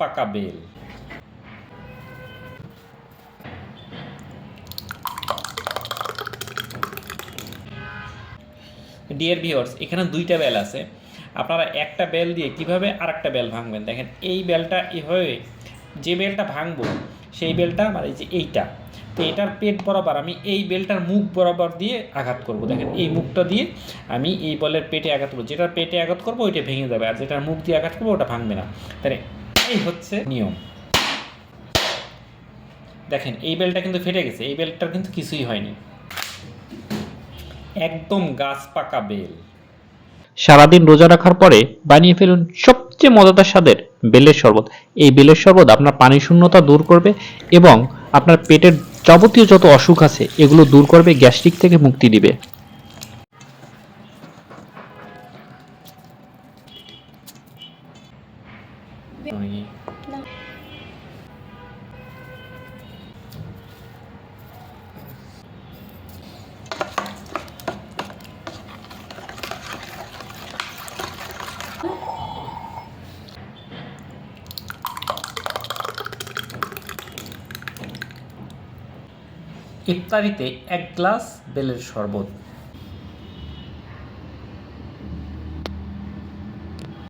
পাকা bell. Dear viewers, এখানে দুইটা বেল আছে। আপনারা একটা বেল দিয়ে কিভাবে আরেকটা বেল ভাঙবেন দেখেন। এই বেলটা এভাবে, যে বেলটা ভাঙবো সেই বেলটা মানে যে এইটা, তো এটার পেট বরাবর আমি এই বেলটার মুখ বরাবর দিয়ে আঘাত করব। দেখেন এই মুখটা দিয়ে আমি এই বলের পেটে আঘাত করবো, যেটার পেটে আঘাত করবো ওইটা ভেঙে যাবে, আর যেটার মুখ দিয়ে আঘাত করবো ওটা ভাঙবে না। তাহলে এই হচ্ছে নিয়ম। দেখেন এই বেলটা কিন্তু ফেটে গেছে, এই বেলটার কিন্তু কিছুই হয়নি, একদম গাছ পাকা বেল। সারাদিন রোজা রাখার পরে বানিয়ে ফেলুন সবচেয়ে মজাদার স্বাদের বেলের শরবত। এই বেলের শরবত আপনার পানি শূন্যতা দূর করবে এবং আপনার পেটের যাবতীয় যত অসুখ আছে এগুলো দূর করবে, গ্যাস্ট্রিক থেকে মুক্তি দিবে। ইফতারিতে 1 গ্লাস বেলের শরবত।